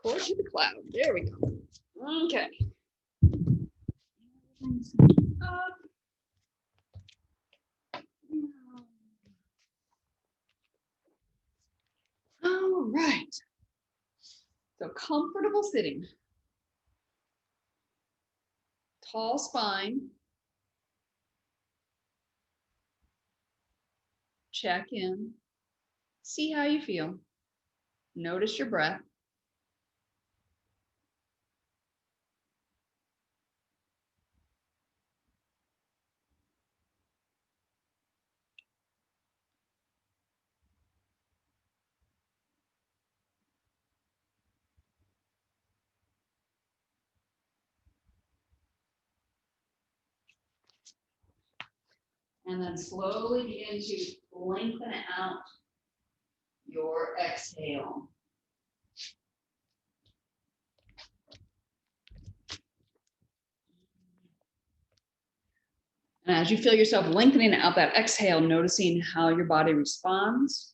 Core to the cloud. There we go. Okay. Up. All right. So comfortable sitting. Tall spine. Check in. See how you feel. Notice your breath. And then slowly begin to lengthen out your exhale. And as you feel yourself lengthening out that exhale, noticing how your body responds.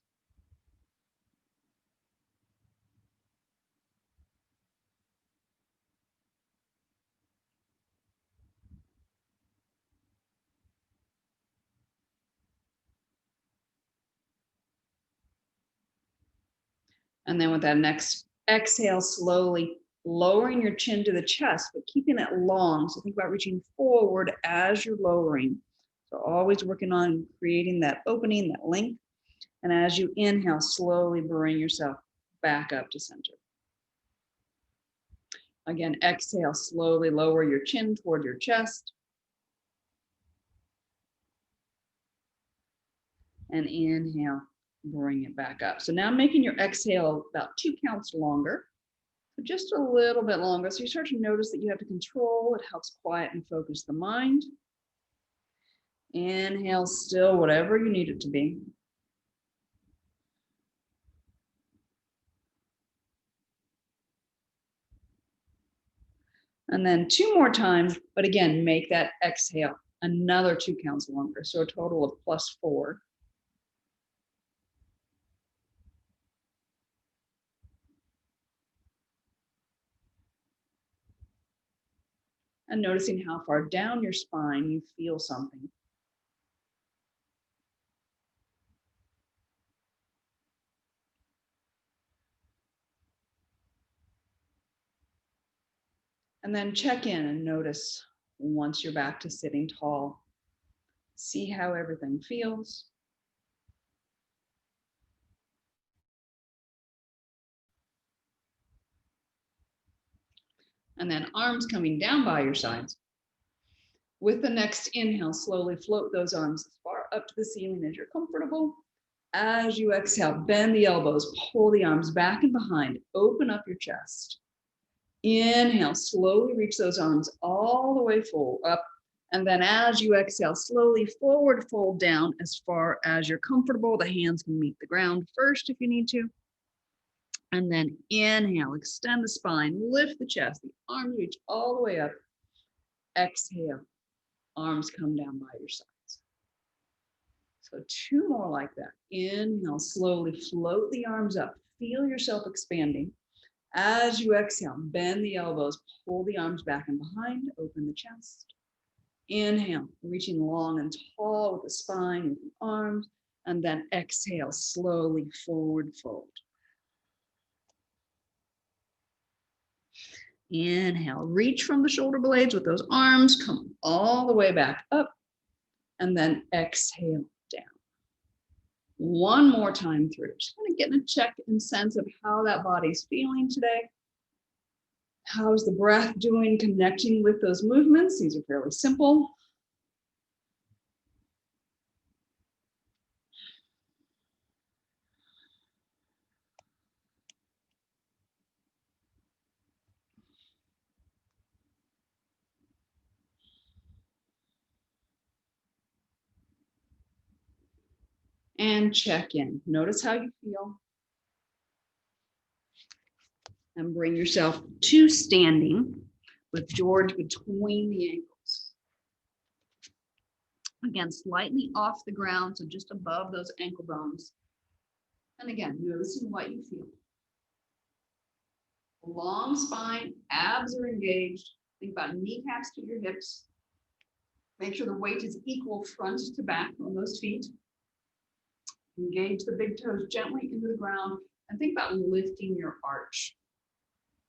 And then with that next exhale, slowly lowering your chin to the chest, but keeping it long. So think about reaching forward as you're lowering. So always working on creating that opening, that length. And as you inhale, slowly bring yourself back up to center. Again, exhale, slowly lower your chin toward your chest. And inhale, bring it back up. So now making your exhale about 2 counts longer. So just a little bit longer. So you start to notice that you have to control. It helps quiet and focus the mind. Inhale, still, whatever you need it to be. And then 2 more times, but again, make that exhale another 2 counts longer. So a total of +4. And noticing how far down your spine you feel something. And then check in and notice once you're back to sitting tall. See how everything feels. And then arms coming down by your sides. With the next inhale, slowly float those arms as far up to the ceiling as you're comfortable. As you exhale, bend the elbows, pull the arms back and behind, open up your chest. Inhale, slowly reach those arms all the way full up. And then as you exhale, slowly forward fold down as far as you're comfortable. The hands can meet the ground first if you need to. And then inhale, extend the spine, lift the chest, the arms reach all the way up. Exhale, arms come down by your sides. So 2 more like that. Inhale, slowly float the arms up. Feel yourself expanding. As you exhale, bend the elbows, pull the arms back and behind, open the chest. Inhale, reaching long and tall with the spine and the arms, and then exhale, slowly forward fold. Inhale, reach from the shoulder blades with those arms, come all the way back up, and then exhale down. 1 more time through. Just kind of getting a check and sense of how that body's feeling today. How's the breath doing, connecting with those movements? These are fairly simple. And check in. Notice how you feel. And bring yourself to standing with George between the ankles. Again, slightly off the ground, so just above those ankle bones. And again, noticing what you feel. Long spine, abs are engaged. Think about kneecaps to your hips. Make sure the weight is equal front to back on those feet. Engage the big toes gently into the ground and think about lifting your arch.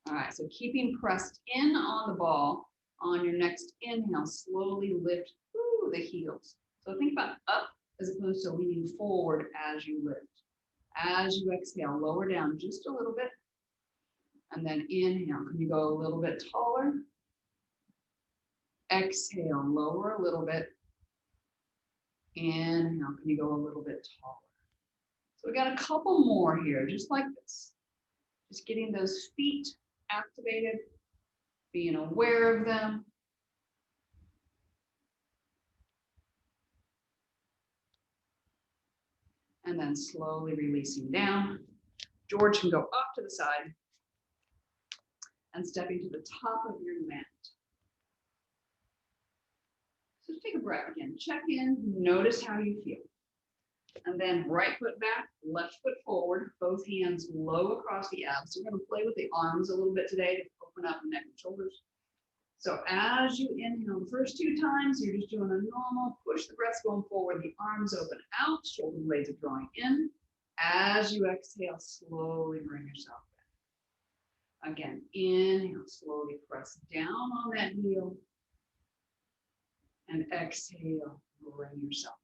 All right, so keeping pressed in on the ball. On your next inhale, slowly lift the heels. So think about up as opposed to leaning forward as you lift. As you exhale, lower down just a little bit. And then inhale, can you go a little bit taller? Exhale, lower a little bit. Inhale, can you go a little bit taller? So we got a couple more here, just like this. Just getting those feet activated, being aware of them. And then slowly releasing down. George can go off to the side and stepping to the top of your mat. So just take a breath again. Check in, notice how you feel. And then right foot back, left foot forward, both hands low across the abs. So we're going to play with the arms a little bit today to open up the neck and shoulders. So as you inhale the first 2 times, you're just doing a normal push the breath going forward, the arms open out, shoulder blades are drawing in. As you exhale, slowly bring yourself back. Again, inhale, slowly press down on that heel. And exhale, bring yourself back.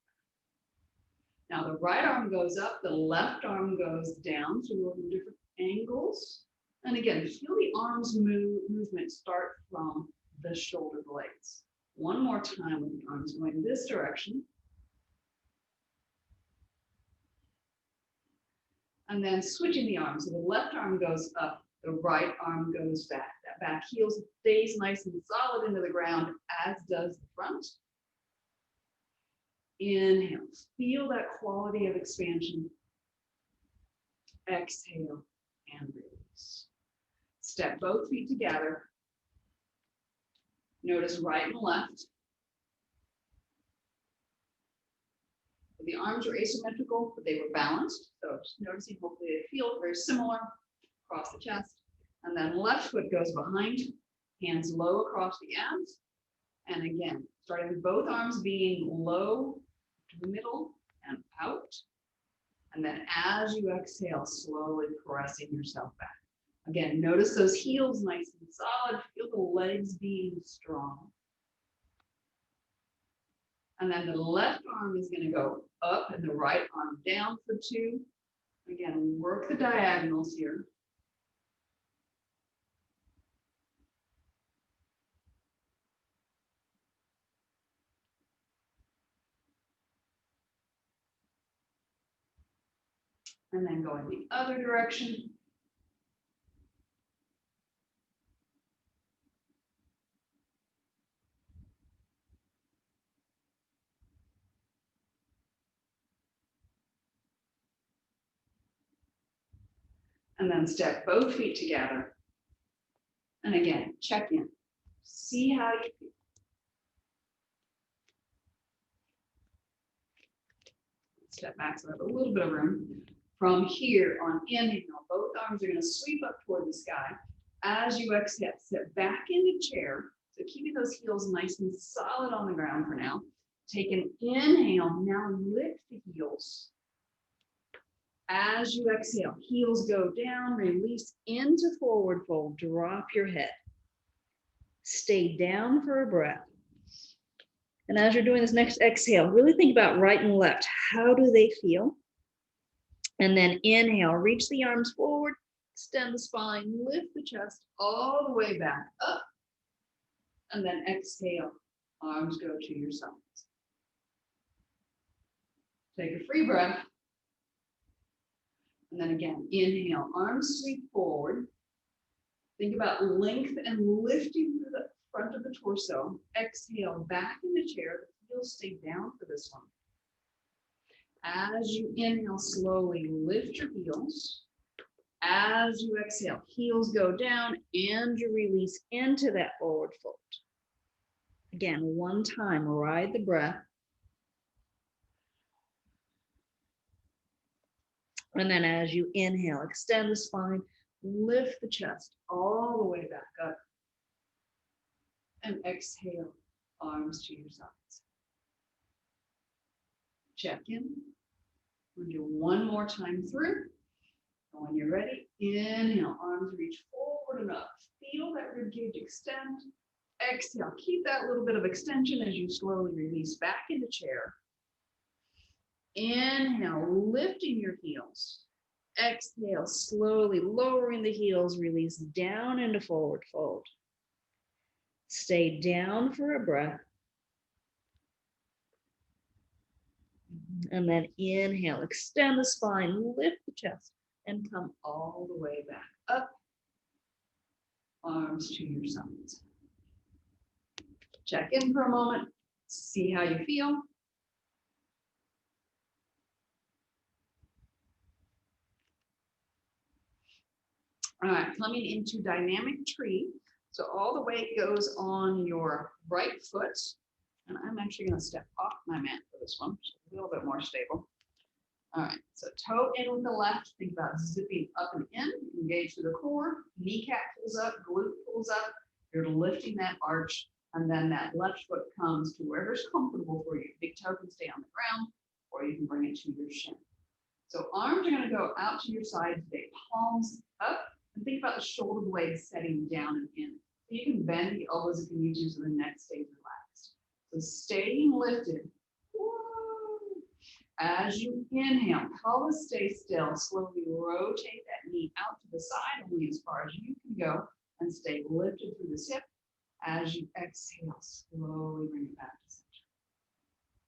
Now the right arm goes up, the left arm goes down, so we're in different angles. And again, feel the arms movement start from the shoulder blades. One more time with the arms going this direction. And then switching the arms. So the left arm goes up, the right arm goes back. That back heel stays nice and solid into the ground, as does the front. Inhale, feel that quality of expansion. Exhale and release. Step both feet together. Notice right and left. The arms are asymmetrical, but they were balanced. So just noticing, hopefully they feel very similar across the chest. And then left foot goes behind, hands low across the abs. And again, starting with both arms being low to the middle and out. And then as you exhale, slowly pressing yourself back. Again, notice those heels nice and solid. Feel the legs being strong. And then the left arm is going to go up and the right arm down for 2. Again, work the diagonals here. And then go in the other direction. And then step both feet together. And again, check in. See how you feel. Step back so I have a little bit of room. From here on inhale, both arms are going to sweep up toward the sky. As you exhale, sit back into chair. So keeping those heels nice and solid on the ground for now. Take an inhale, now lift the heels. As you exhale, heels go down, release into forward fold, drop your head. Stay down for a breath. And as you're doing this next exhale, really think about right and left. How do they feel? And then inhale, reach the arms forward, extend the spine, lift the chest all the way back up. And then exhale, arms go to your sides. Take a free breath. And then again, inhale, arms sweep forward. Think about length and lifting through the front of the torso. Exhale, back in the chair. The heels stay down for this one. As you inhale, slowly lift your heels. As you exhale, heels go down and you release into that forward fold. Again, one time, ride the breath. And then as you inhale, extend the spine, Lift the chest all the way back up. And exhale, arms to your sides. Check in. We'll do one more time through. And when you're ready, inhale, arms reach forward and up. Feel that rib cage extend. Exhale, keep that little bit of extension as you slowly release back into chair. Inhale, lifting your heels. Exhale, slowly lowering the heels, release down into forward fold. Stay down for a breath. And then inhale, extend the spine, lift the chest, and come all the way back up. Arms to your sides. Check in for a moment, see how you feel. All right, coming into dynamic tree. So all the weight goes on your right foot. And I'm actually going to step off my mat for this one, so a little bit more stable. All right, so toe in with the left. Think about zipping up and in. Engage through the core. Kneecap pulls up, glute pulls up. You're lifting that arch, and then that left foot comes to wherever's comfortable for you. Big toe can stay on the ground, or you can bring it to your shin. So arms are going to go out to your side today, palms up, and think about the shoulder blades setting down and in. So you can bend the elbows if you need to, so the neck stays relaxed. So staying lifted. Woo. As you inhale, pelvis stay still. Slowly rotate that knee out to the side, only as far as you can go, and stay lifted through this hip. As you exhale, slowly bring it back to center.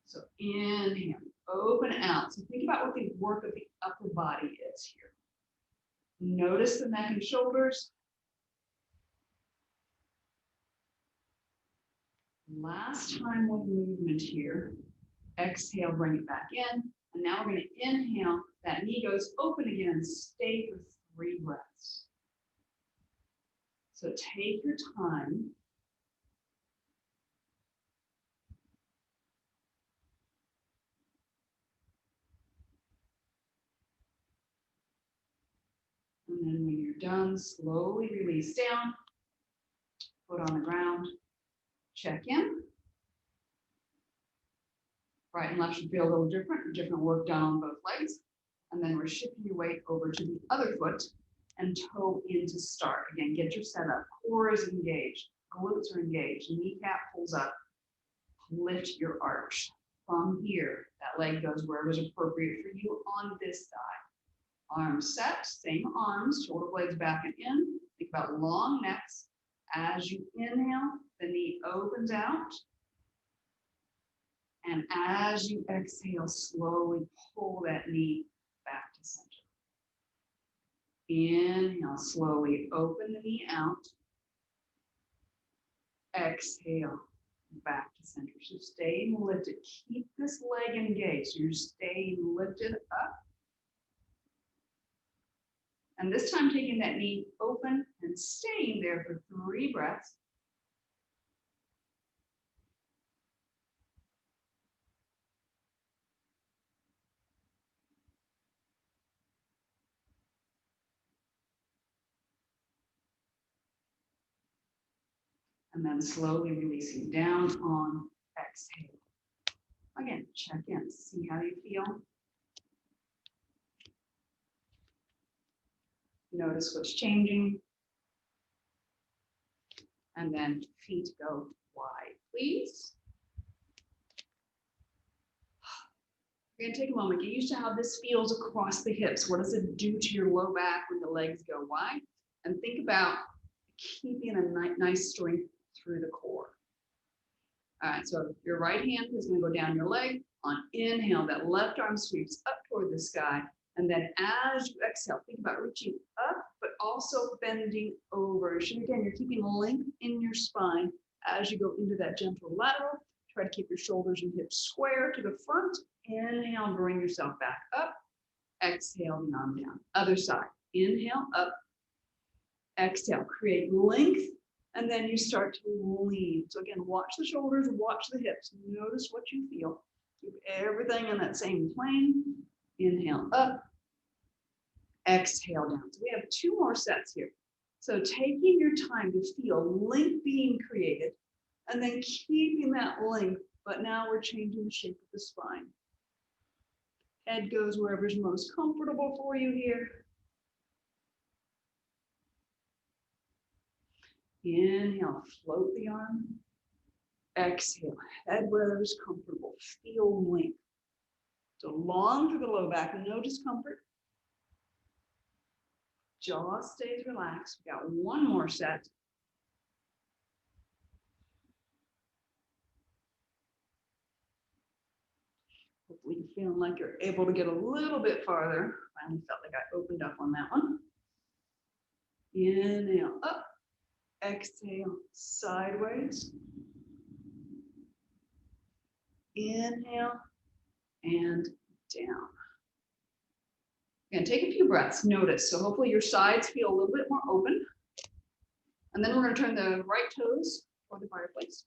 So inhale, open out. So think about what the work of the upper body is here. Notice the neck and shoulders. Last time with movement here. Exhale, bring it back in. And now we're going to inhale. That knee goes open again. Stay for 3 breaths. So take your time. And then when you're done, slowly release down. Foot on the ground. Check in. Right and left should feel a little different work done on both legs. And then we're shifting your weight over to the other foot and toe in to start. Again, get your setup. Core is engaged, glutes are engaged, kneecap pulls up, lift your arch. From here, that leg goes wherever is appropriate for you on this side. Arms set, same arms, shoulder blades back and in. Think about long necks. As you inhale, the knee opens out. And as you exhale, slowly pull that knee back to center. Inhale, slowly open the knee out. Exhale, back to center. So staying lifted. Keep this leg engaged. So you're staying lifted up. And this time taking that knee open and staying there for 3 breaths. And then slowly releasing down on exhale. Again, check in, see how you feel. Notice what's changing. And then feet go wide, please. We're going to take a moment, get used to how this feels across the hips. What does it do to your low back when the legs go wide? And think about keeping a nice strength through the core. All right, so your right hand is going to go down your leg. On inhale, that left arm sweeps up toward the sky. And then as you exhale, think about reaching up, but also bending over. So again, you're keeping length in your spine as you go into that gentle lateral. Try to keep your shoulders and hips square to the front. Inhale, bring yourself back up. Exhale, arm down. Other side. Inhale, up. Exhale, create length. And then you start to lean. So again, watch the shoulders, watch the hips. Notice what you feel. Keep everything in that same plane. Inhale, up. exhale down. So we have 2 more sets here. So taking your time to feel length being created and then keeping that length, but now we're changing the shape of the spine. Head goes wherever's most comfortable for you here. Inhale, float the arm. Exhale, head wherever's comfortable. Feel length. So long through the low back, no discomfort. Jaw stays relaxed. We got 1 more set. Hopefully you're feeling like you're able to get a little bit farther. Finally felt like I opened up on that one. Inhale, up. Exhale, sideways. Inhale and down. Again, take a few breaths, notice. So hopefully your sides feel a little bit more open. And then we're going to turn the right toes toward the fireplace.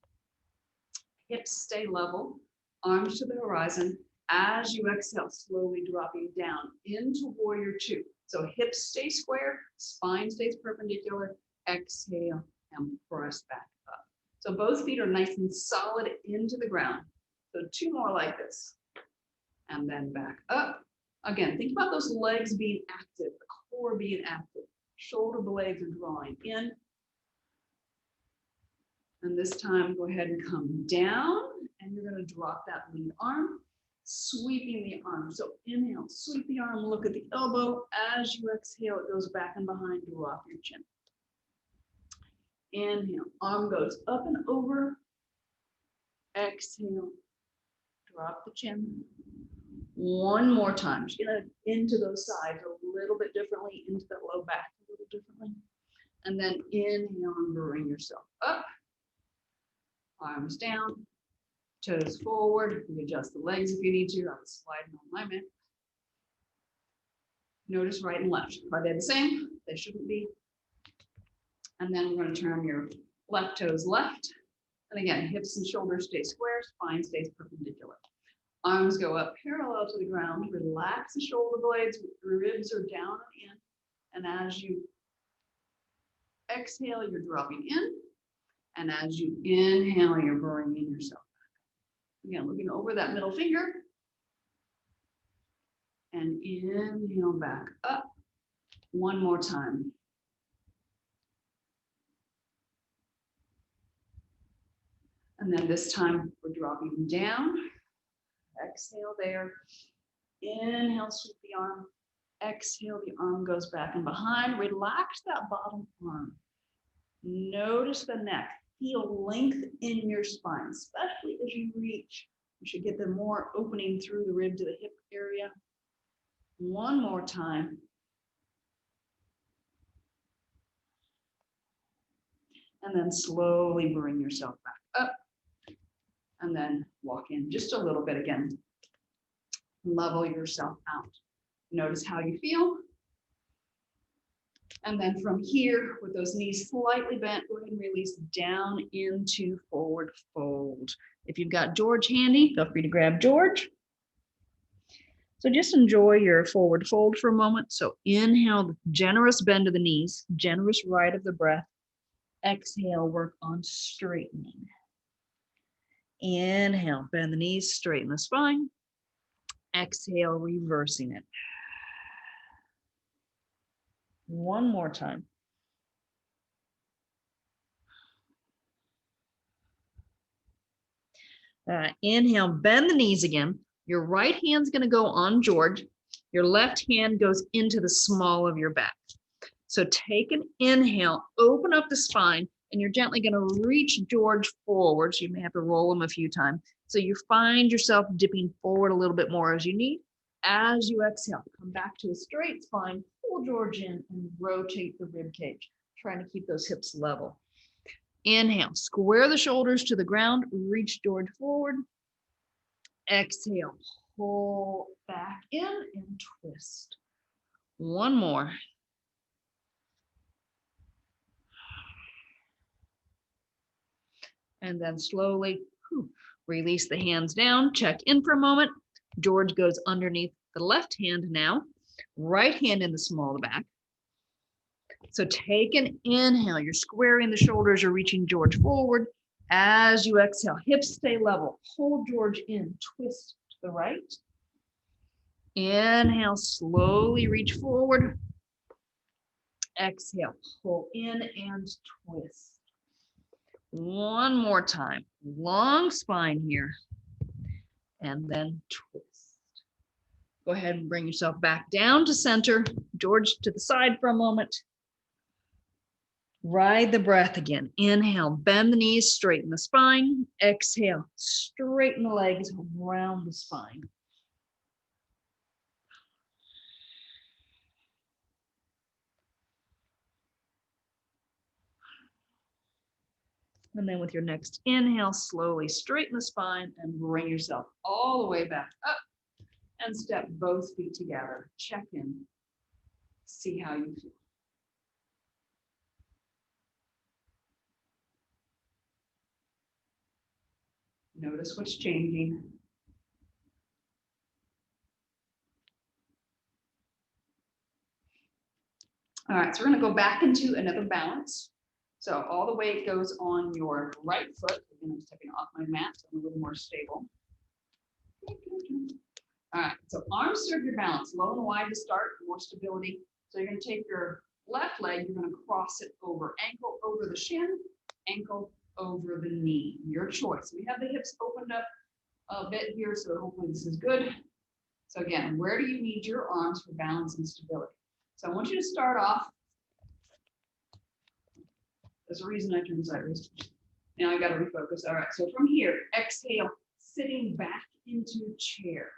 Hips stay level, arms to the horizon. As you exhale, slowly dropping down into warrior 2. So hips stay square, spine stays perpendicular. Exhale and press back up. So both feet are nice and solid into the ground. So 2 more like this. And then back up. Again, think about those legs being active, the core being active. Shoulder blades are drawing in. And this time, go ahead and come down. And you're going to drop that lead arm, sweeping the arm. So inhale, sweep the arm, look at the elbow. As you exhale, it goes back and behind, drop your chin. Inhale, arm goes up and over. Exhale, drop the chin. 1 more time. Just get into those sides a little bit differently, into the low back a little differently. And then inhale and bring yourself up. Arms down, toes forward. You adjust the legs if you need to. I was sliding on my mat. Notice right and left. Are they the same? They shouldn't be. And then we're going to turn your left toes left. And again, hips and shoulders stay square, spine stays perpendicular. Arms go up parallel to the ground. Relax the shoulder blades. Ribs are down and in. And as you exhale, you're dropping in. And as you inhale, you're bringing yourself back. Again, looking over that middle finger. And inhale back up. 1 more time. And then this time we're dropping down. Exhale there. Inhale, sweep the arm. Exhale, the arm goes back and behind. Relax that bottom arm. Notice the neck. Feel length in your spine, especially as you reach. You should get the more opening through the rib to the hip area. 1 more time. And then slowly bring yourself back up. And then walk in just a little bit again. Level yourself out. Notice how you feel. And then from here, with those knees slightly bent, go ahead and release down into forward fold. If you've got George handy, feel free to grab George. So just enjoy your forward fold for a moment. So inhale, generous bend of the knees, generous right of the breath. Exhale, work on straightening. Inhale, bend the knees, straighten the spine. Exhale, reversing it. 1 more time. Inhale, bend the knees again. Your right hand's going to go on George. Your left hand goes into the small of your back. So take an inhale, open up the spine, and you're gently going to reach George forward. So you may have to roll him a few times. So you find yourself dipping forward a little bit more as you need. As you exhale, come back to a straight spine, pull George in and rotate the rib cage, trying to keep those hips level. Inhale, square the shoulders to the ground, reach George forward. Exhale, pull back in and twist. 1 more. And then slowly release the hands down, check in for a moment. George goes underneath the left hand now. Right hand in the small of the back. So take an inhale. You're squaring the shoulders. You're reaching George forward. As you exhale, hips stay level. Hold George in. Twist to the right. Inhale, slowly reach forward. Exhale, pull in and twist. One more time. Long spine here. And then twist. Go ahead and bring yourself back down to center. George to the side for a moment. Ride the breath again. Inhale, bend the knees, straighten the spine. Exhale, straighten the legs around the spine. And then with your next inhale, slowly straighten the spine and bring yourself all the way back up and step both feet together. Check in. See how you feel. Notice what's changing. All right, so we're going to go back into another balance. So all the weight goes on your right foot. Again, I'm stepping off my mat, so I'm a little more stable. All right, so arms serve your balance, low and wide to start, more stability. So you're going to take your left leg, you're going to cross it over, ankle over the shin, ankle over the knee, your choice. We have the hips opened up a bit here, so hopefully this is good. So again, where do you need your arms for balance and stability? So I want you to start off. There's a reason I turned sideways. Now I got to refocus. All right, so from here, exhale, sitting back into chair.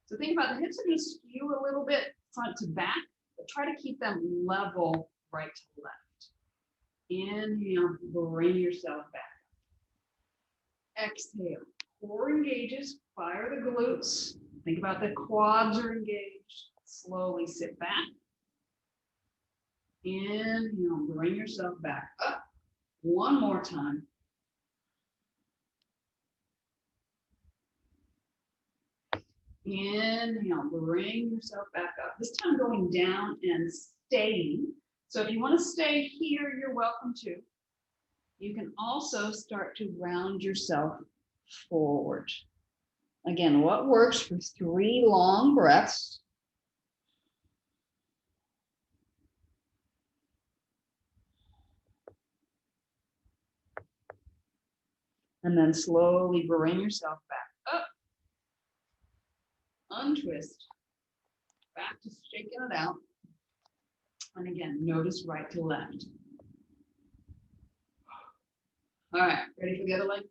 So think about the hips are going to skew a little bit front to back, but try to keep them level right to left. Inhale, bring yourself back. Exhale, core engages, fire the glutes. Think about the quads are engaged. Slowly sit back. Inhale, bring yourself back up. One more time. Inhale, bring yourself back up. This time going down and staying. So if you want to stay here, you're welcome to. You can also start to round yourself forward. Again, what works for 3 long breaths? And then slowly bring yourself back up. Untwist. Back to shaking it out. And again, notice right to left. All right, ready for the other leg?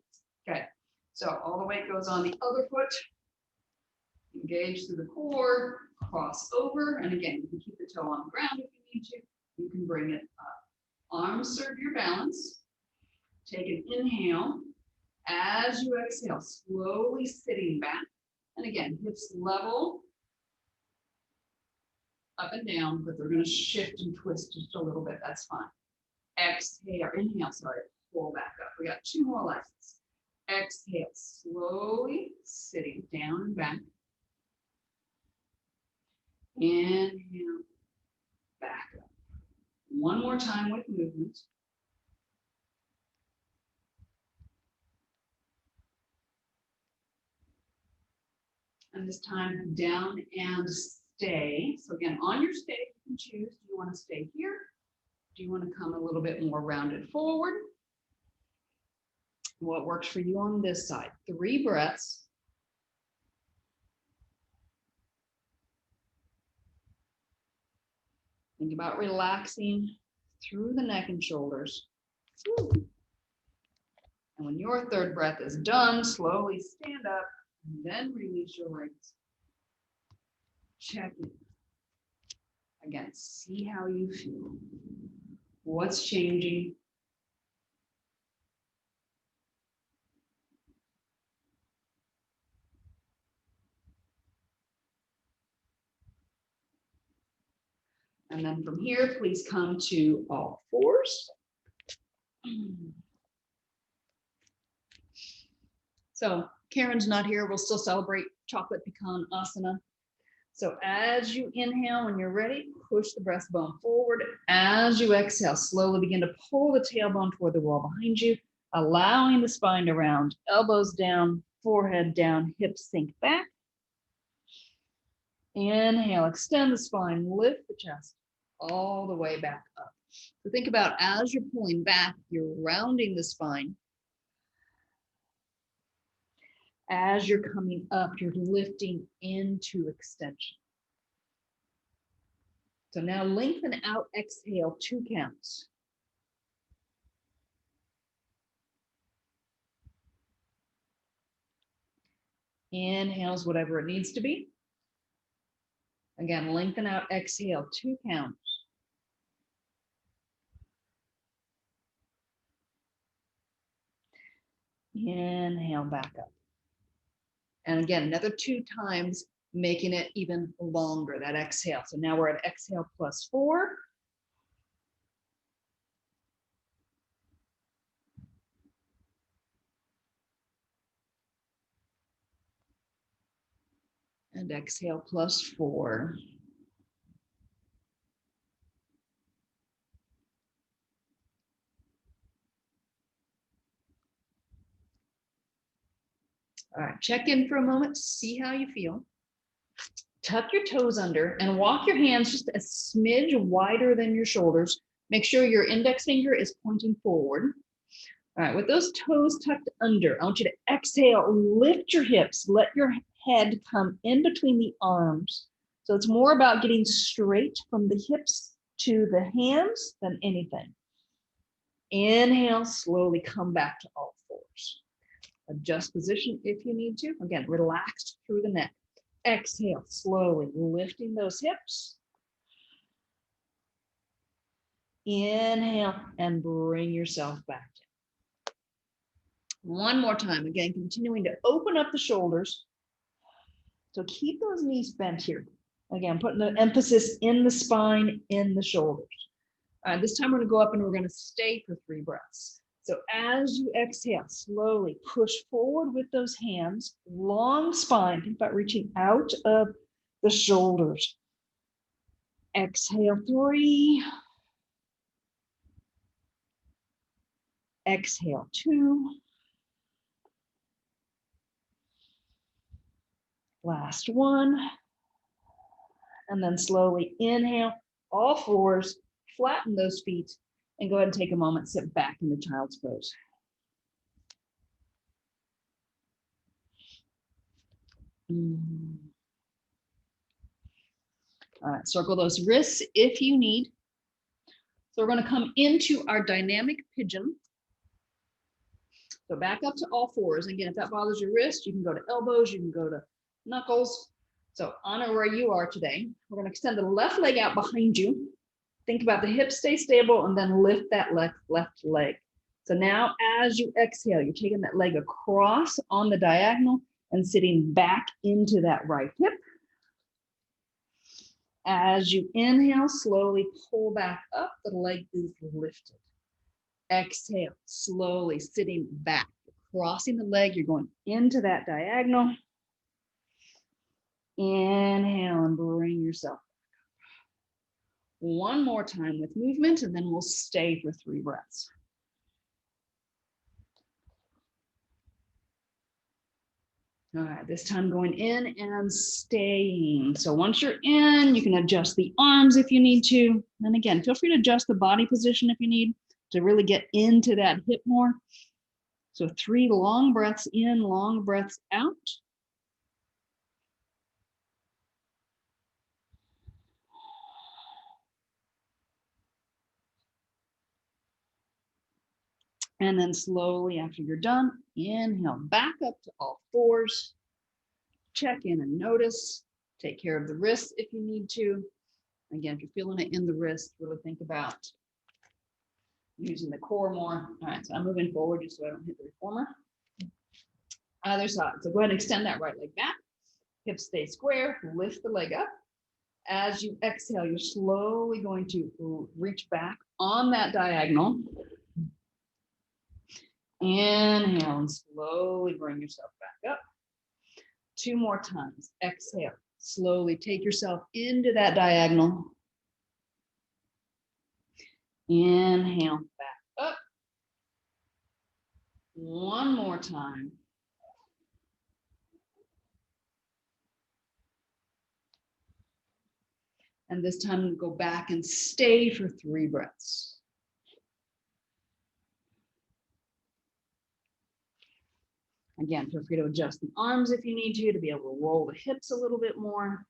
Okay, so all the weight goes on the other foot. Engage through the core, cross over. And again, you can keep the toe on the ground if you need to. You can bring it up. Arms serve your balance. Take an inhale. As you exhale, slowly sitting back. And again, hips level, up and down, but they're going to shift and twist just a little bit. That's fine. Exhale, inhale, sorry, pull back up. We got 2 more lessons. Exhale, slowly sitting down and back. Inhale, back up. One more time with movement. And this time down and stay. So again, on your stay, you can choose, do you want to stay here? Do you want to come a little bit more rounded forward? What works for you on this side? 3 breaths. Think about relaxing through the neck and shoulders. Woo. And when your 3rd breath is done, slowly stand up and then release your legs. Check in. Again, see how you feel. What's changing? And then from here, please come to all 4s. So Karen's not here. We'll still celebrate chocolate pecan asana. So as you inhale, when you're ready, push the breastbone forward. As you exhale, slowly begin to pull the tailbone toward the wall behind you, allowing the spine to round, elbows down, forehead down, hips sink back. Inhale, extend the spine, lift the chest all the way back up. So think about as you're pulling back, you're rounding the spine. As you're coming up, you're lifting into extension. So now lengthen out, exhale, 2 counts. Inhales whatever it needs to be. Again, lengthen out, exhale, 2 counts. Inhale back up. And again, another 2 times, making it even longer, that exhale. So now we're at exhale plus 4. And exhale plus 4. All right, check in for a moment, see how you feel. Tuck your toes under and walk your hands just a smidge wider than your shoulders. Make sure your index finger is pointing forward. All right, with those toes tucked under, I want you to exhale, lift your hips, let your head come in between the arms. So it's more about getting straight from the hips to the hands than anything. Inhale, slowly come back to all fours. Adjust position if you need to. Again, relaxed through the neck. Exhale, slowly lifting those hips. Inhale and bring yourself back down. One more time. Again, continuing to open up the shoulders. So keep those knees bent here. Again, putting the emphasis in the spine, in the shoulders. This time we're going to go up and we're going to stay for 3 breaths. So as you exhale, slowly push forward with those hands, long spine. Think about reaching out of the shoulders. Exhale, 3. Exhale, 2. Last 1. And then slowly inhale, all fours, flatten those feet, and go ahead and take a moment, sit back into child's pose. All right, circle those wrists if you need. So we're going to come into our dynamic pigeon. So back up to all fours. Again, if that bothers your wrist, you can go to elbows, you can go to knuckles. So honor where you are today. We're going to extend the left leg out behind you. Think about the hips stay stable and then lift that left leg. So now as you exhale, you're taking that leg across on the diagonal and sitting back into that right hip. As you inhale, slowly pull back up, the leg is lifted. Exhale, slowly sitting back, crossing the leg, you're going into that diagonal. Inhale and bring yourself back up. One more time with movement, and then we'll stay for 3 breaths. All right, this time going in and staying. So once you're in, you can adjust the arms if you need to. And again, feel free to adjust the body position if you need to really get into that hip more. So 3 long breaths in, long breaths out. And then slowly after you're done, inhale back up to all fours. Check in and notice. Take care of the wrists if you need to. Again, if you're feeling it in the wrist, really think about using the core more. All right, so I'm moving forward just so I don't hit the reformer. Other side. So go ahead and extend that right leg back. Hips stay square. Lift the leg up. As you exhale, you're slowly going to reach back on that diagonal. Inhale and slowly bring yourself back up. 2 more times. Exhale, Slowly take yourself into that diagonal. Inhale, back up. One more time. And this time go back and stay for 3 breaths. Again, feel free to adjust the arms if you need to be able to roll the hips a little bit more.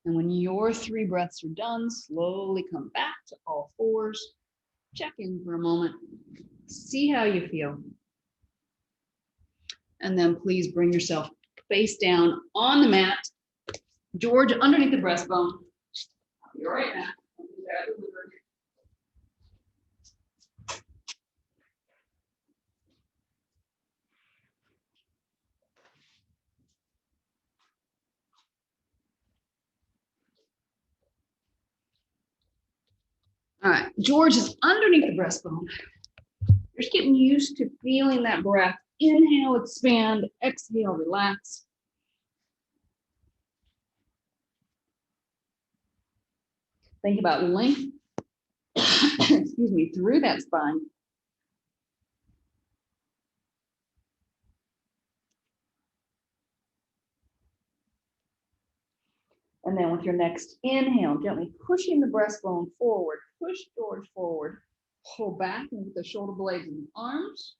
And when your 3 breaths are done, slowly come back to all fours. Check in for a moment. See how you feel. And then please bring yourself face down on the mat. George underneath the breastbone. You're right now. All right, George is underneath the breastbone. You're just getting used to feeling that breath. Inhale, expand. Exhale, relax. Think about length, excuse me, through that spine. And then with your next inhale, gently pushing the breastbone forward, push George forward, pull back with the shoulder blades and the arms.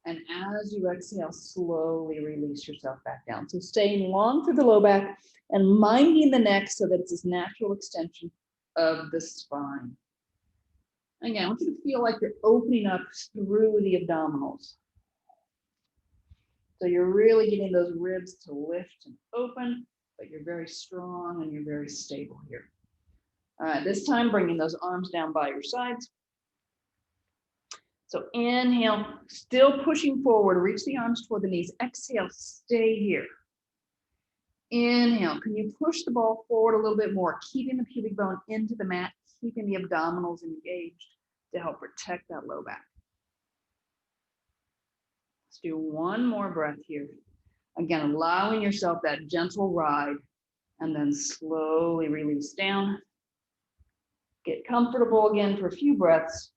And as you exhale, slowly release yourself back down. So staying long through the low back and minding the neck so that it's this natural extension of the spine. Again, I want you to feel like you're opening up through the abdominals. So you're really getting those ribs to lift and open, but you're very strong and you're very stable here. All right, this time bringing those arms down by your sides. So inhale, still pushing forward, reach the arms toward the knees. Exhale, stay here. Inhale, can you push the ball forward a little bit more, keeping the pubic bone into the mat, keeping the abdominals engaged to help protect that low back. Let's do one more breath here. Again, allowing yourself that gentle ride and then slowly release down. Get comfortable again for a few breaths.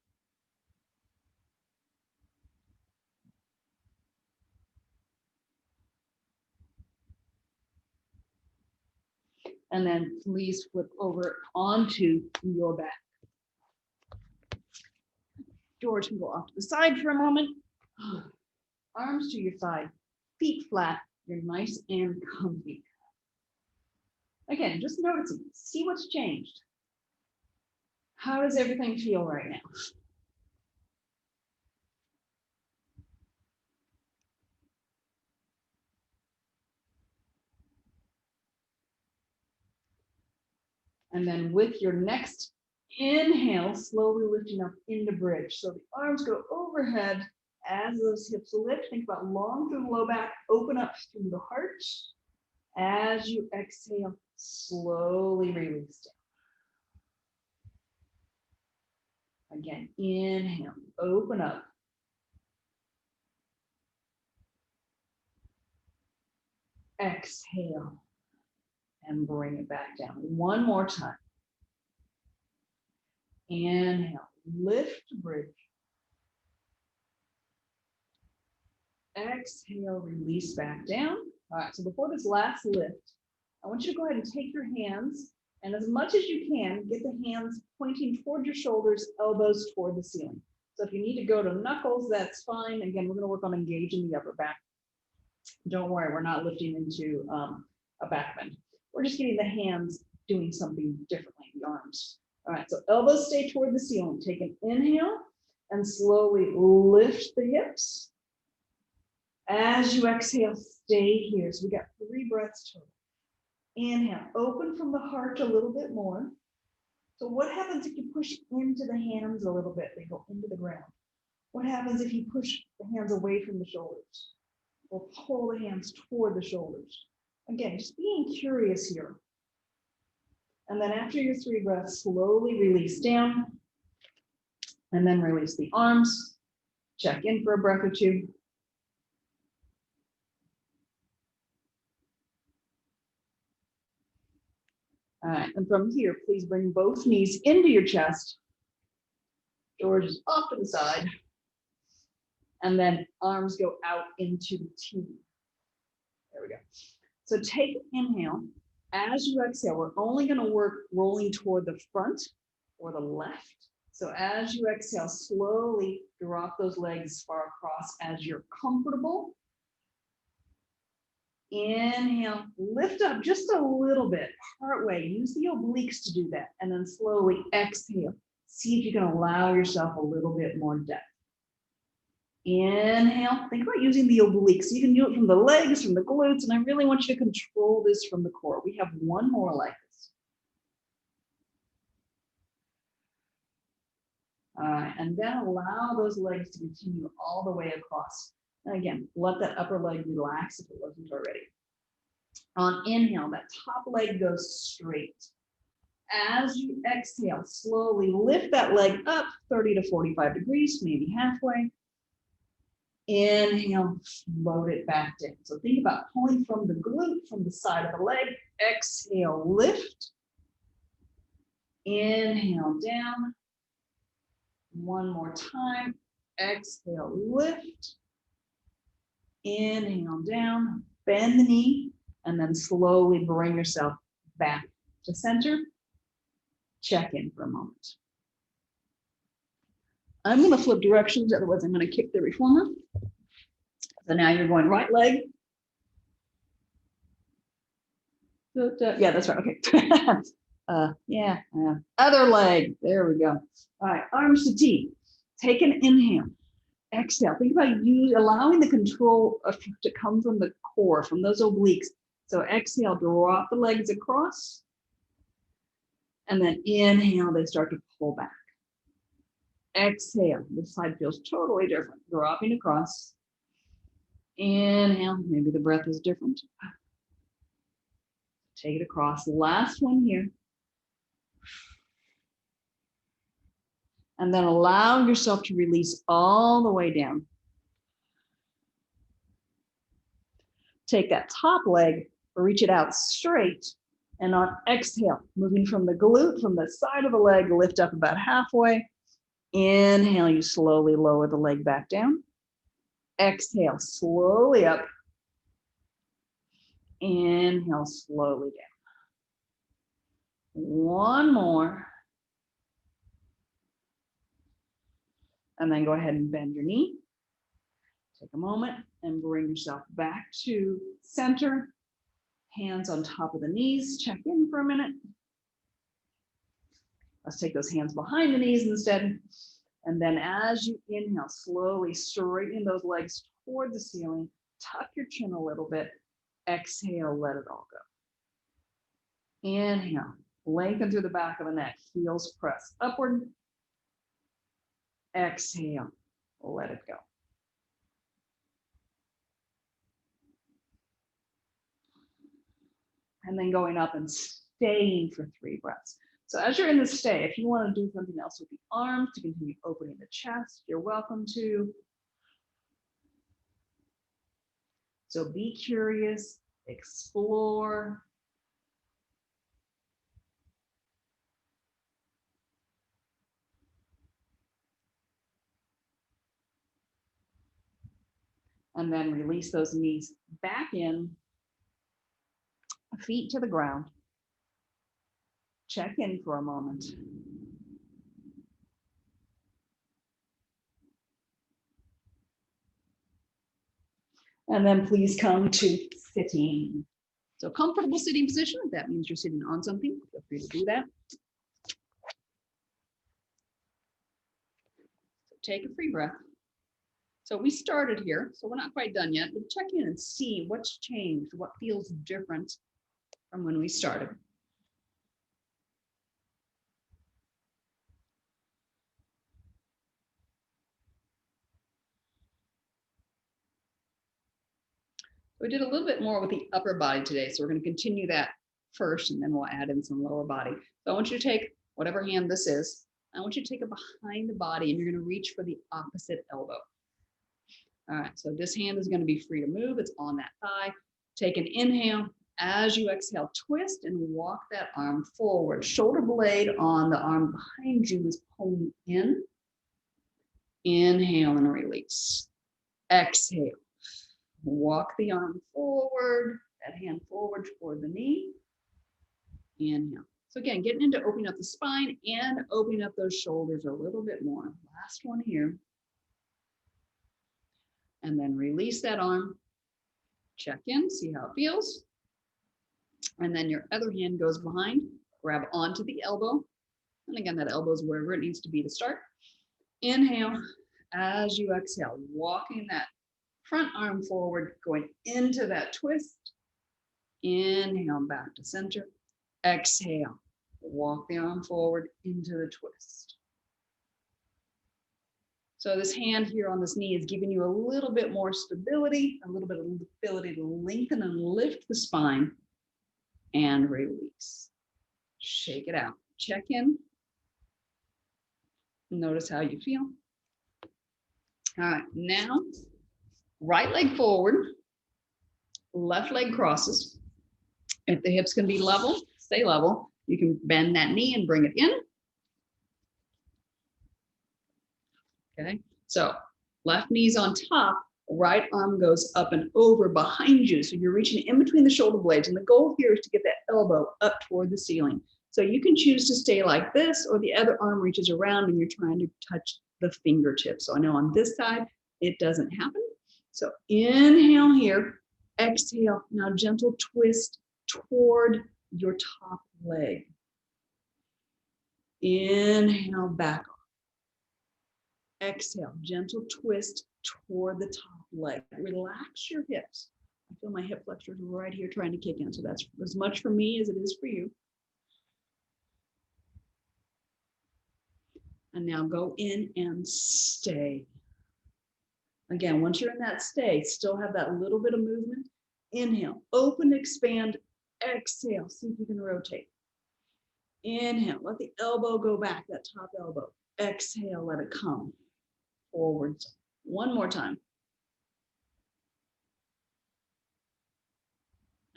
And then please flip over onto your back. George can go off to the side for a moment. Arms to your side, feet flat. You're nice and comfy. Again, just noticing, see what's changed. How does everything feel right now? And then with your next inhale, slowly lifting up into bridge. So the arms go overhead as those hips lift. Think about long through the low back, open up through the heart. As you exhale, slowly release down. Again, inhale, open up. Exhale, and bring it back down. One more time. Inhale, lift bridge. Exhale, release back down. All right, so before this last lift, I want you to go ahead and take your hands, and as much as you can, get the hands pointing toward your shoulders, elbows toward the ceiling. So if you need to go to knuckles, that's fine. Again, we're going to work on engaging the upper back. Don't worry, we're not lifting into a back bend. We're just getting the hands doing something differently, the arms. All right, so elbows stay toward the ceiling. Take an inhale and slowly lift the hips. As you exhale, stay here. So we got 3 breaths total. Inhale, open from the heart a little bit more. So what happens if you push into the hands a little bit? They go into the ground. What happens if you push the hands away from the shoulders? Or pull the hands toward the shoulders? Again, just being curious here. And then after your 3 breaths, slowly release down. And then release the arms. Check in for a breath or two. All right, and from here, please bring both knees into your chest. George is off to the side. And then arms go out into the T. There we go. So take an inhale. As you exhale, we're only going to work rolling toward the front or the left. So as you exhale, slowly drop those legs as far across as you're comfortable. Inhale, lift up just a little bit, part way. Use the obliques to do that. And then slowly exhale. See if you can allow yourself a little bit more depth. Inhale, think about using the obliques. You can do it from the legs, from the glutes, and I really want you to control this from the core. We have one more like this. All right, and then allow those legs to continue all the way across. And again, let that upper leg relax if it wasn't already. On inhale, that top leg goes straight. As you exhale, slowly lift that leg up 30 to 45 degrees, maybe halfway. Inhale, float it back down. So think about pulling from the glute, from the side of the leg. Exhale, lift. Inhale, down. One more time. Exhale, lift. Inhale, down. Bend the knee, and then slowly bring yourself back to center. Check in for a moment. I'm going to flip directions, otherwise I'm going to kick the reformer. So now you're going right leg. Yeah, that's right. Okay. Yeah. Other leg. There we go. All right. Arms to T. Take an inhale. Exhale. Think about you allowing the control to come from the core, from those obliques. So exhale, drop the legs across. And then inhale, they start to pull back. Exhale. This side feels totally different. Dropping across. Inhale. Maybe the breath is different. Take it across. Last one here. And then allow yourself to release all the way down. Take that top leg, reach it out straight. And on exhale, moving from the glute, from the side of the leg, lift up about halfway. Inhale, you slowly lower the leg back down. Exhale, slowly up. Inhale, slowly down. One more. And then go ahead and bend your knee. Take a moment and bring yourself back to center. Hands on top of the knees. Check in for a minute. Let's take those hands behind the knees instead. And then as you inhale, slowly straighten those legs toward the ceiling. Tuck your chin a little bit. Exhale, let it all go. Inhale, lengthen through the back of the neck. Heels press upward. Exhale, let it go. And then going up and staying for 3 breaths. So as you're in the stay, if you want to do something else with the arms to continue opening the chest, you're welcome to. So be curious, explore. And then release those knees back in, feet to the ground. Check in for a moment. And then please come to sitting. So comfortable sitting position, if that means you're sitting on something, feel free to do that. So take a free breath. So we started here, so we're not quite done yet, but check in and see what's changed, what feels different from when we started. We did a little bit more with the upper body today, so we're going to continue that first, and then we'll add in some lower body. So I want you to take whatever hand this is, I want you to take it behind the body and you're going to reach for the opposite elbow. All right, so this hand is going to be free to move. It's on that thigh. Take an inhale. As you exhale, twist and walk that arm forward. Shoulder blade on the arm behind you is pulling in. Inhale and release. Exhale. Walk the arm forward, that hand forward toward the knee. Inhale. So again, getting into opening up the spine and opening up those shoulders a little bit more. Last one here. And then release that arm. Check in, see how it feels. And then your other hand goes behind, grab onto the elbow. And again, that elbow is wherever it needs to be to start. Inhale. As you exhale, walking that front arm forward, going into that twist. Inhale, back to center. Exhale, walk the arm forward into the twist. So this hand here on this knee is giving you a little bit more stability, a little bit of ability to lengthen and lift the spine and release. Shake it out. Check in. Notice how you feel. All right, now right leg forward, left leg crosses. If the hips can be level, stay level. You can bend that knee and bring it in. Okay, so left knee's on top, right arm goes up and over behind you. So you're reaching in between the shoulder blades. And the goal here is to get that elbow up toward the ceiling. So you can choose to stay like this, or the other arm reaches around and you're trying to touch the fingertips. So I know on this side, it doesn't happen. So inhale here, exhale. Now gentle twist toward your top leg. Inhale, back off. Exhale, gentle twist toward the top leg. Relax your hips. I feel my hip flexors right here trying to kick in. So that's as much for me as it is for you. And now go in and stay. Again, once you're in that stay, still have that little bit of movement. Inhale, open, expand, exhale. See if you can rotate. Inhale, let the elbow go back, that top elbow. Exhale, let it come forwards. One more time.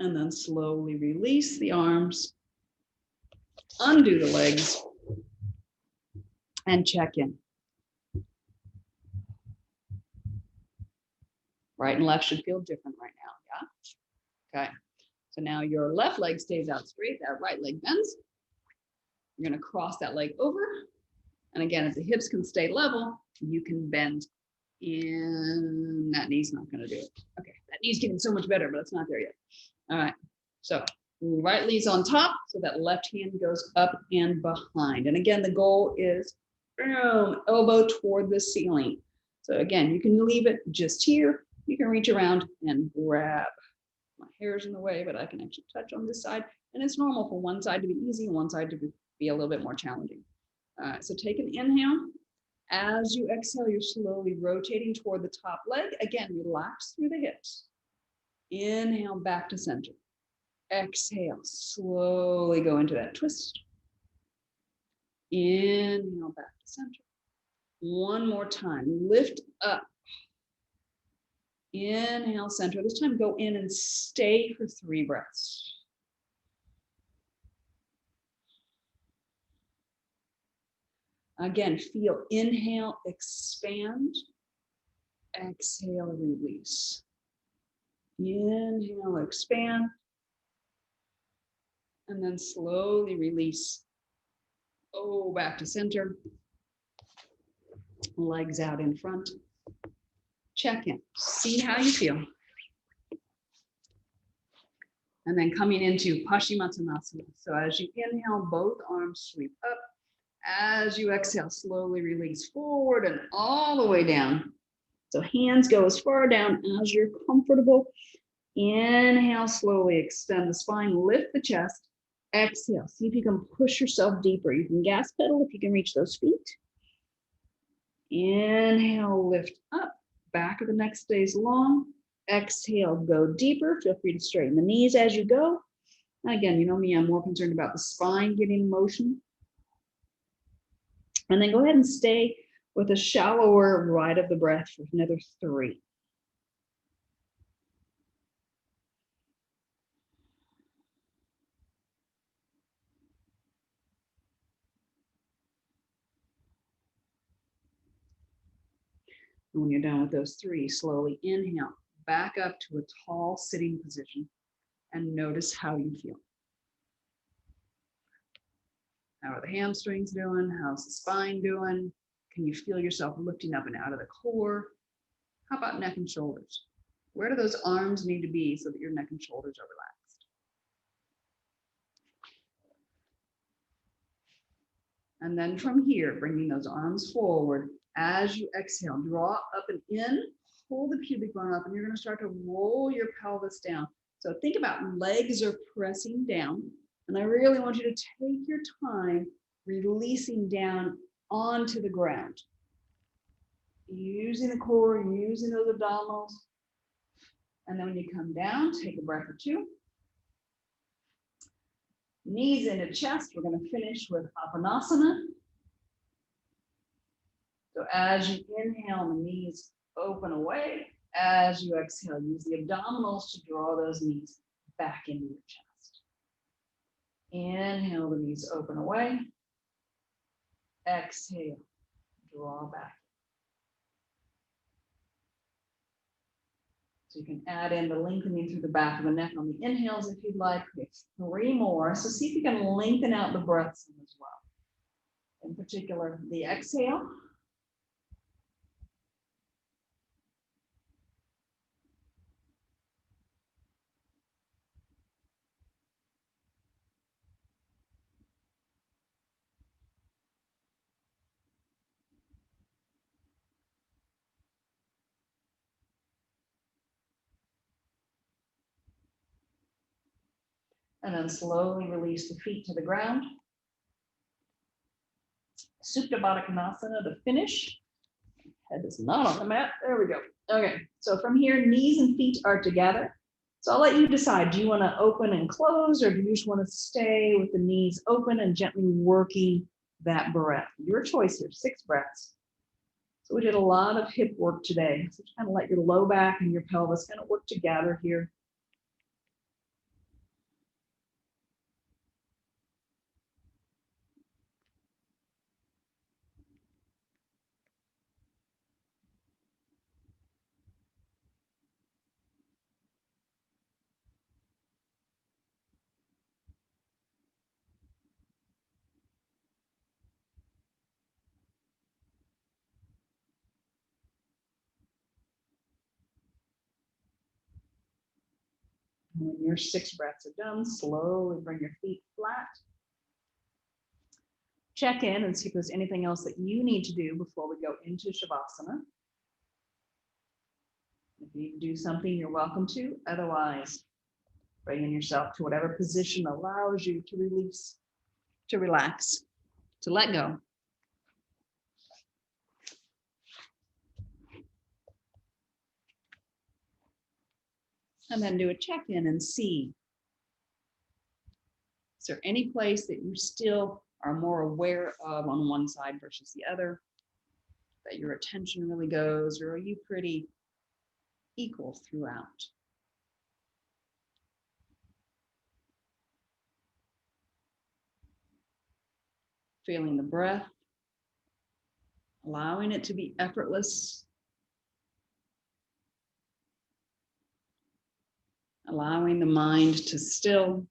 And then slowly release the arms, undo the legs, and check in. Right and left should feel different right now, yeah? Okay, so now your left leg stays out straight, that right leg bends. You're gonna cross that leg over. And again, if the hips can stay level, you can bend in. That knee's not gonna do it. Okay, that knee's getting so much better, but it's not there yet. All right, so right knee's on top, so that left hand goes up and behind. And again, the goal is boom, elbow toward the ceiling. So again, you can leave it just here. You can reach around and grab. My hair's in the way, but I can actually touch on this side. And it's normal for one side to be easy and one side to be a little bit more challenging. So take an inhale. As you exhale, you're slowly rotating toward the top leg. Again, relax through the hips. Inhale, back to center. Exhale, slowly go into that twist. Inhale, back to center. One more time, lift up. Inhale, center. This time, go in and stay for 3 breaths. Again, feel inhale, expand. Exhale, release. Inhale, expand. And then slowly release. Oh, back to center. Legs out in front. Check in. See how you feel. And then coming into Paschimottanasana. So as you inhale, both arms sweep up. As you exhale, slowly release forward and all the way down. So hands go as far down as you're comfortable. Inhale, slowly extend the spine, lift the chest. Exhale, see if you can push yourself deeper. You can gas pedal if you can reach those feet. Inhale, lift up. Back of the neck stays long. Exhale, go deeper. Feel free to straighten the knees as you go. And again, you know me, I'm more concerned about the spine getting motion. And then go ahead and stay with a shallower ride of the breath for another 3. And when you're done with those 3, slowly inhale, back up to a tall sitting position, and notice how you feel. How are the hamstrings doing? How's the spine doing? Can you feel yourself lifting up and out of the core? How about neck and shoulders? Where do those arms need to be so that your neck and shoulders are relaxed? And then from here, bringing those arms forward, as you exhale, draw up and in, pull the pubic bone up, and you're going to start to roll your pelvis down. So think about legs are pressing down, and I really want you to take your time releasing down onto the ground. Using the core, using those abdominals. And then when you come down, take a breath or 2. Knees into chest. We're going to finish with Apanasana. So as you inhale, the knees open away. As you exhale, use the abdominals to draw those knees back into your chest. Inhale, the knees open away. Exhale, draw back. So you can add in the lengthening through the back of the neck on the inhales if you'd like. It's 3 more. So see if you can lengthen out the breaths as well. In particular, the exhale. And then slowly release the feet to the ground. Supta Baddha Konasana to finish. Head is not on the mat. There we go. Okay, so from here, knees and feet are together. So I'll let you decide. Do you want to open and close, or do you just want to stay with the knees open and gently working that breath? Your choice here, 6 breaths. So we did a lot of hip work today. So just kind of let your low back and your pelvis kind of work together here. And when your 6 breaths are done, slowly bring your feet flat. Check in and see if there's anything else that you need to do before we go into Shavasana. If you need to do something, you're welcome to. Otherwise, bringing yourself to whatever position allows you to release, to relax, to let go. And then do a check-in and see, is there any place that you still are more aware of on one side versus the other, that your attention really goes, or are you pretty equal throughout? Feeling the breath, allowing it to be effortless, allowing the mind to still.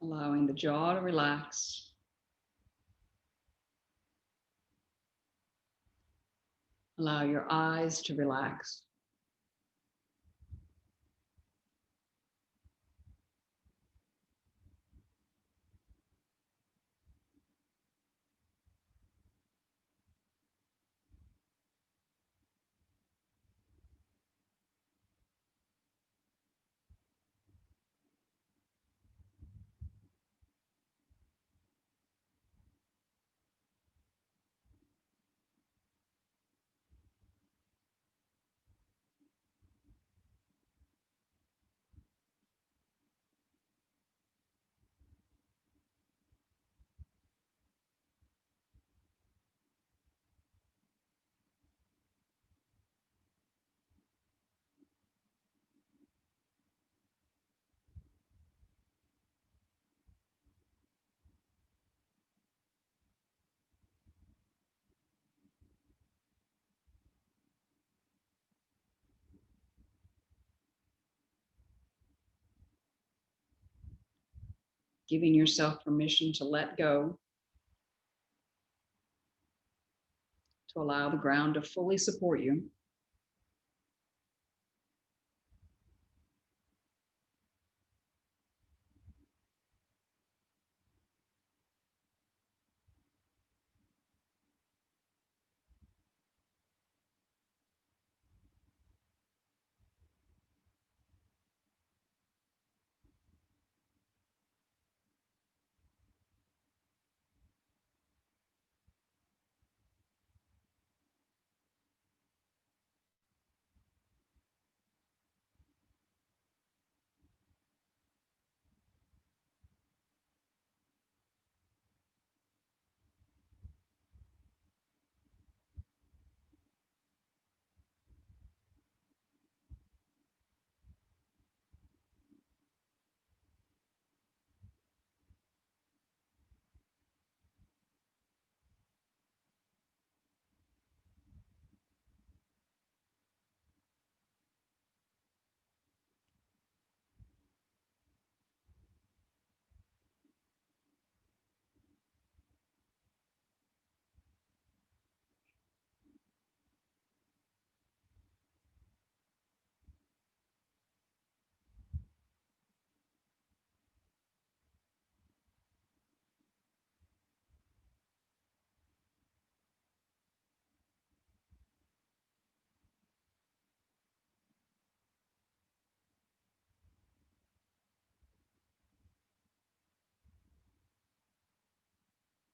allowing the jaw to relax. Allow your eyes to relax. Giving yourself permission to let go, to allow the ground to fully support you.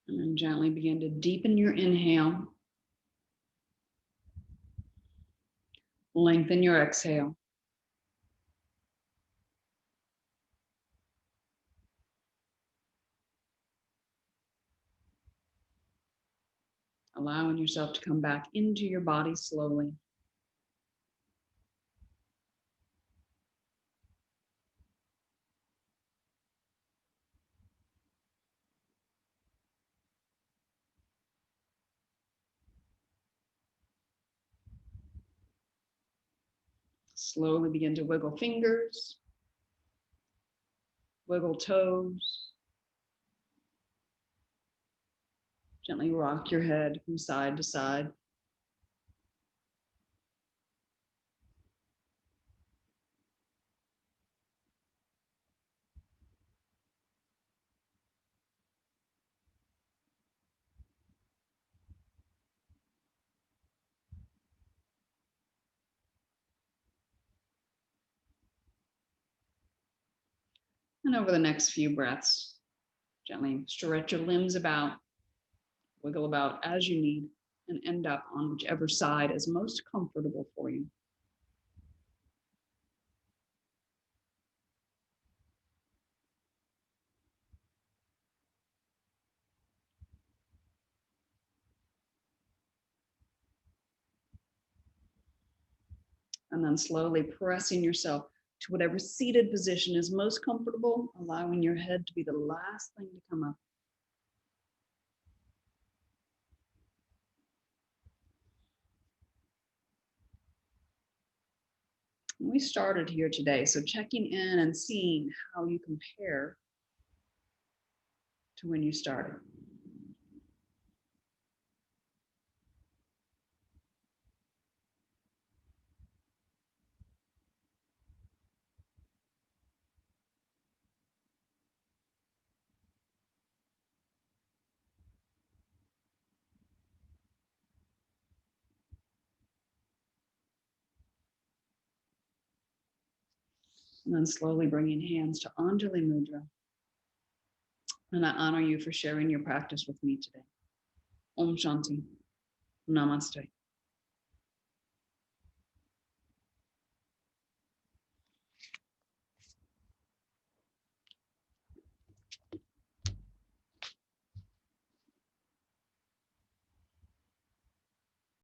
And then gently begin to deepen your inhale. Lengthen your exhale. Allowing yourself to come back into your body slowly. Slowly begin to wiggle fingers, wiggle toes. Gently rock your head from side to side. And over the next few breaths, gently stretch your limbs about, wiggle about as you need, and end up on whichever side is most comfortable for you. And then slowly pressing yourself to whatever seated position is most comfortable, allowing your head to be the last thing to come up. We started here today, so checking in and seeing how you compare to when you started. And then slowly bringing hands to Anjali Mudra. And I honor you for sharing your practice with me today. Om Shanti. Namaste.